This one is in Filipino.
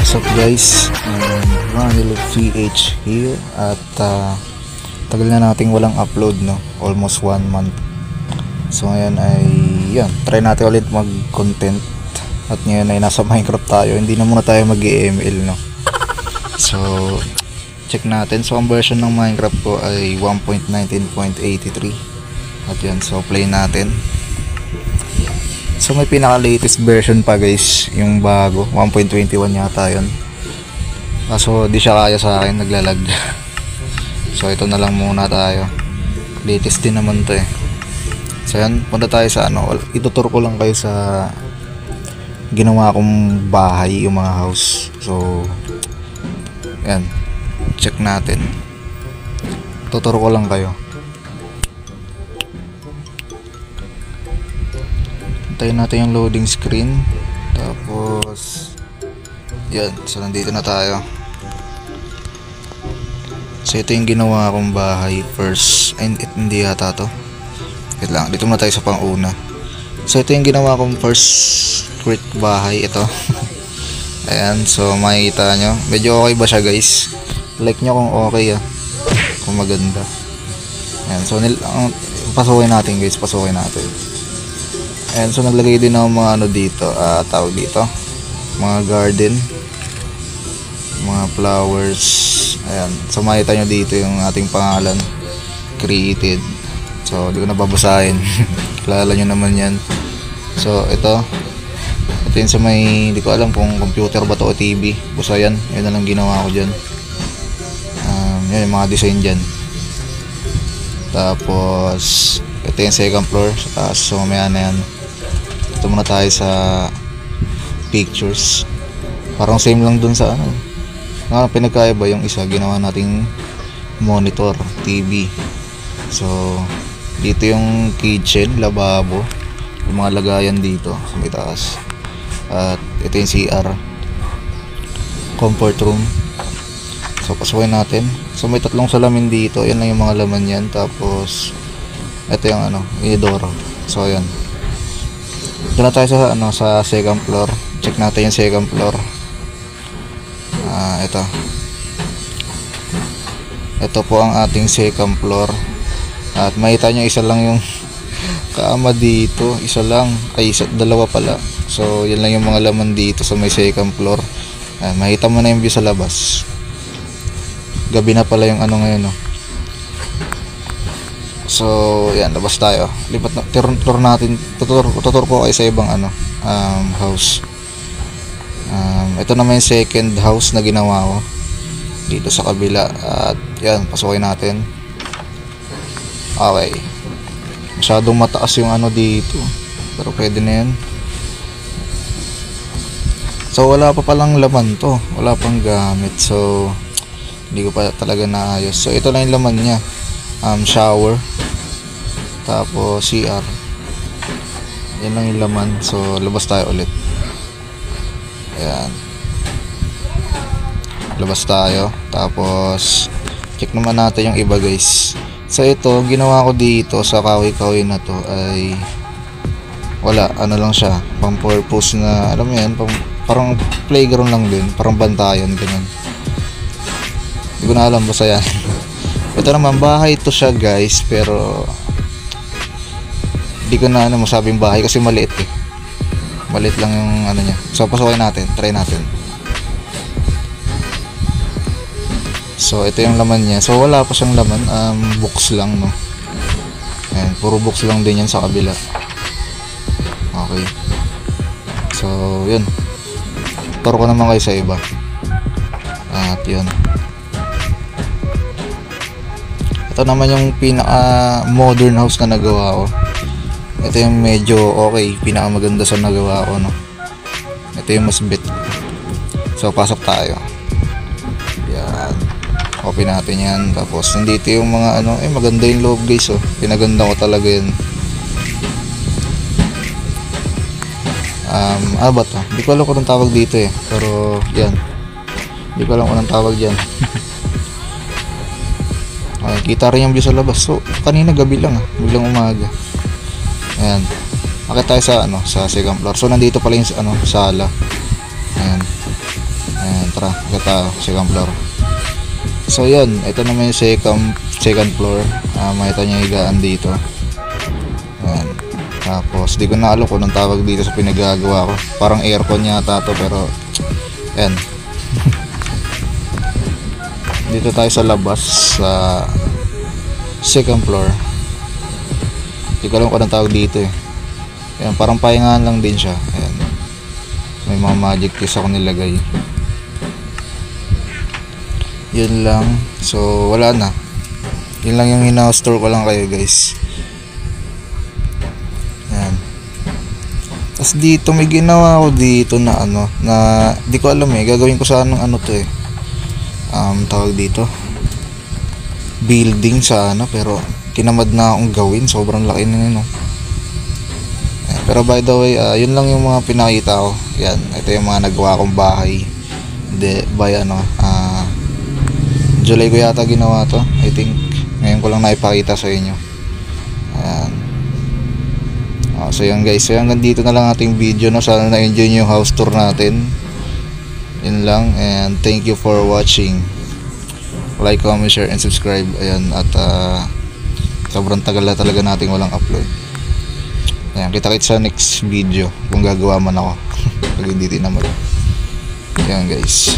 What's up guys, Manilo VH here at tagal na nating walang upload, no? Almost 1 month. So ngayon ay yan, try natin ulit mag content at ngayon ay nasa Minecraft tayo, hindi na muna tayo mag-EML, no? So check natin. So ang version ng Minecraft ko ay 1.19.83 at yan, so play natin. So may pinaka latest version pa guys, yung bago 1.21 yata yun. Kaso di siya kaya sa akin, naglalag. So ito na lang muna tayo, latest din naman to eh. So yan, punta tayo sa ano, itutur ko lang kayo sa ginawa kong bahay, yung mga house. So yan, check natin, tutur ko lang kayo. Tayo natin yung loading screen. Tapos yan, so nandito na tayo. So ito yung ginawa kong bahay first. Ay, hindi yata to. Wait lang, dito muna tayo sa pang-una. So ito yung ginawa kong first quick bahay, ito. Ayan, so makikita nyo, medyo okay ba siya guys? Like nyo kung okay kung maganda. Ayan, so pasukin natin guys, pasukin natin. And so naglagay din ako mga ano dito, tawag dito, mga garden, mga flowers. Ayan, so makita nyo dito yung ating pangalan, created. So di ko na babasahin. Kilala nyo naman yan. So ito yung sa may, di ko alam kung computer ba to o TV. Basta yan, yun na lang ginawa ko dyan. Yun yung mga design dyan. Tapos ito yung second floor sa taas. So mamaya na yan. Ito muna tayo sa pictures. Parang same lang dun sa ano. Pinagkaiba yung isa, ginawa nating monitor, TV. So dito yung kitchen, lababo, yung mga lagayan dito sa may taas. At ito yung CR, comfort room. So pasukin natin. So may tatlong salamin dito, yan lang yung mga laman yan. Tapos ito yung ano, inidoro. So ayan, doon na tayo sa ano, sa second floor. Check natin yung second floor. Ito po ang ating second floor. At makita nyo, isa lang yung kama dito, isa lang, ay dalawa pala. So yan lang yung mga laman dito sa may second floor. Makita mo na yung view sa labas. Gabi na pala yung ano ngayon, no? So yan, labas tayo. Lipat na tour natin. Tutur ko kayo sa ibang ano, house. Ito naman yung second house na ginawa ko dito sa kabila. At yan, pasukin natin. Okay, masyadong mataas yung ano dito, pero pwede na yan. So wala pa palang laman to, wala pang gamit. So hindi ko pa talaga naayos. So ito lang yung laman niya. Shower, tapos CR, yan lang yung laman. So labas tayo ulit. Ayan, labas tayo. Tapos check naman natin yung iba guys. So ito, ginawa ko dito sa kahoy-kahoy na to ay wala, ano lang siya, pang purpose na, alam mo yan, parang playground lang din, parang bantayan, ganyan. Hindi ko na alam, basta yan. Ito naman, bahay to siya guys, pero hindi ko na ano masabing bahay kasi maliit eh. Maliit lang yung ano niya. So pasukin natin, try natin. So ito yung laman niya. So wala pa siyang laman, box lang, no. Ayan, puro box lang din yan sa kabila. Okay. So yun, turo ko naman kayo sa iba. At yun, ito naman yung pinaka modern house na nagawa ko. Ito yung medyo okay, pinaka maganda sa nagawa ko, no. Ito yung mas bit. So pasok tayo. Yan, open natin yan. Tapos nandito yung mga ano, maganda yung loob guys, oh. Pinaganda ko talaga yan. Ba to? Hindi ko alam kung anong tawag dito eh. Pero yan, hindi ko alam kung anong tawag dyan. Kita rin yung view sa labas. So kanina gabi lang, biglang umaga. Ayan, akit tayo sa ano, sa second floor. So nandito pala yung ano, sala. Ayan. Ayan. Ayan, tara, gata second floor. So yun, ito naman yung second floor. Makita nyo yung higaan dito. Ayan. Tapos di ko na alam kung anong tawag dito sa pinagagawa ko. Parang aircon yata to, pero ayan. Dito tayo sa labas sa second floor. Di ko alam kung anong tawag dito eh. Ayan, parang pahingahan lang din siya. Ayan. May mga magic keys ako nilagay. Yun lang. So wala na. Yun lang yung hina-store ko lang kayo guys. Yan. Tapos dito may ginawa ako dito na ano, na di ko alam eh, gagawin ko sana ng ano to eh, tawag dito building sa ano, pero tinamad na akong gawin, sobrang laki na yun, no? Pero by the way, yun lang yung mga pinakita ko. Yan, ito yung mga nagawa kong bahay by ano, July ko yata ginawa to, I think. Ngayon ko lang naipakita sa inyo. Ayan. So yan guys, so hanggang dito na lang ating video, no? Sana na-enjoy nyo yung house tour natin. Yun lang, and thank you for watching. Like, comment, share, and subscribe. Ayan, at sobrang tagal na talaga nating walang upload. Ayan, kita-kits sa next video kung gagawa man ako. Pag hindi tinamad. Ayan guys.